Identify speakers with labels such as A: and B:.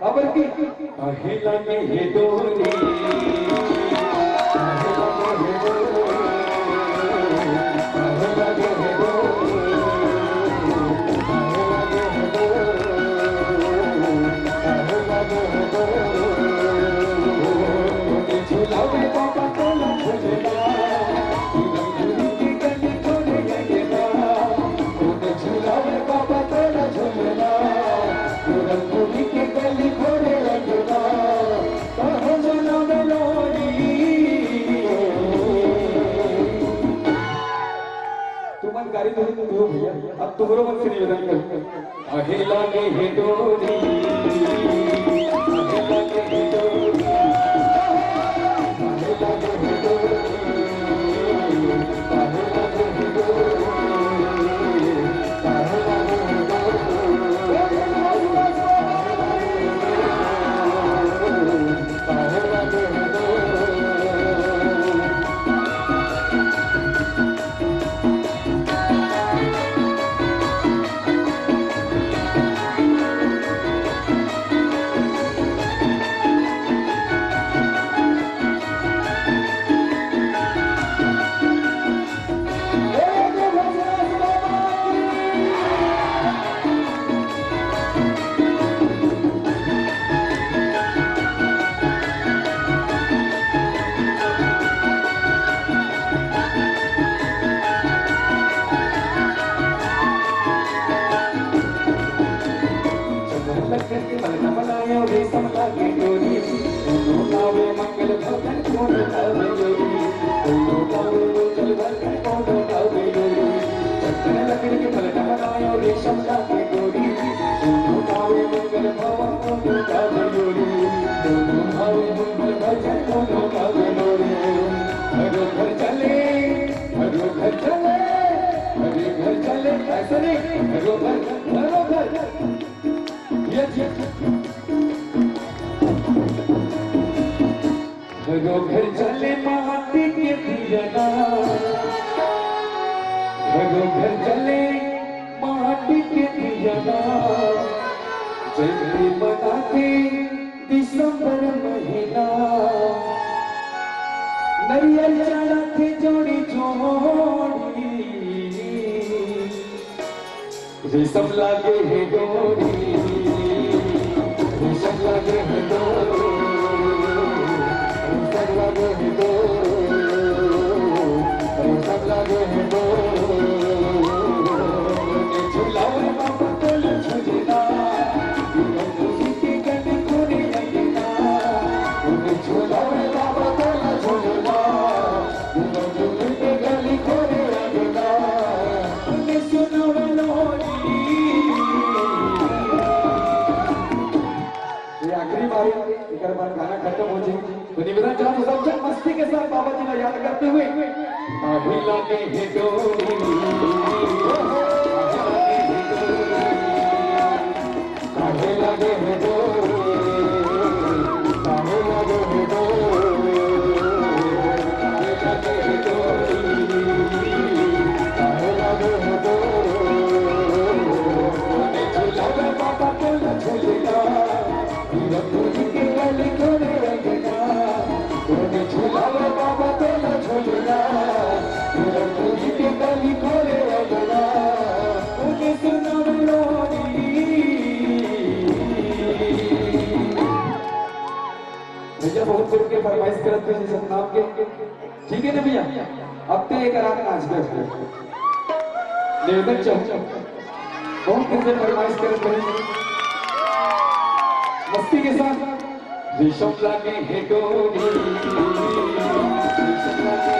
A: अबर की काहे लगे हे डोरी काहे लगे हे डोरी काहे लगे हे डोरी काहे लगे हे डोरी काहे लगे हे डोरी झुलावे बाबा तोला झुलना झुली की गली खोले गएगा झुलावे बाबा तोला झुलना झुली की गली खोले लगेगा कहो जना मेलोडी तुमन गाड़ी तो तू भैया अब तुम्हारे मन से निवेदन कर आगे लागे हे डोरी आगे लागे हे डोरी आगे लागे हे डोरी आगे लागे हे डोरी आगे लागे हे रेशम लागे डोरी दोनों गावे मंगल भवन कोन गावे डोरी दोनों गावे मंगल भवन कोन गावे डोरी चंदन लकड़ी के फलना बनायो रेशम लागे डोरी दोनों गावे मंगल भवन कोन गावे डोरी दोनों गावे मंगल भवन कोन गावे डोरी हरो घर चले हरो घर चले हरे घर चले ऐसे नहीं हरो घर ये घरों घर चले माटी के दिया घरों घर चले माटी के दिया जल्दी बनाते दिसंबर महीना नरियल चढ़ा के जोड़ी जोड़ी रेशम लागे है डोरी रेशम लागे है डोरी लागे है डोरी सब लागे है डोरी झुलावे बाबा तोला झुलना झुली की गली खोले लगेगा झुलावे बाबा तोला झुलना झुली की गली खोले लगेगा सुनो मेलोडी ये आखिरी बारी एक बार गाना खत्म हो जाए तो निवेदन चाहता हूँ सबसे मस्ती के साथ बाबा जी को याद करते हुए आगे लागे हे डोरी आगे लागे हे डोरी आगे लागे हे डोरी आगे लागे हे डोरी आगे लागे हे डोरी झुलावे बाबा तोला झुलना झुली की गली खोले लगेगा झुलावे बाबा तोला झुलना झुली की गली खोले लगेगा सुनो मेलोडी भैया बहुत जोर के फरमाइश करते हैं जिस नाम के ठीक है ना भैया अब तो एक रात नाच गए निवेदन चाहूँ बहुत दिन से फरमाइश करते हैं मस्ती के साथ रेशम लागे है डोरी रेशम लागे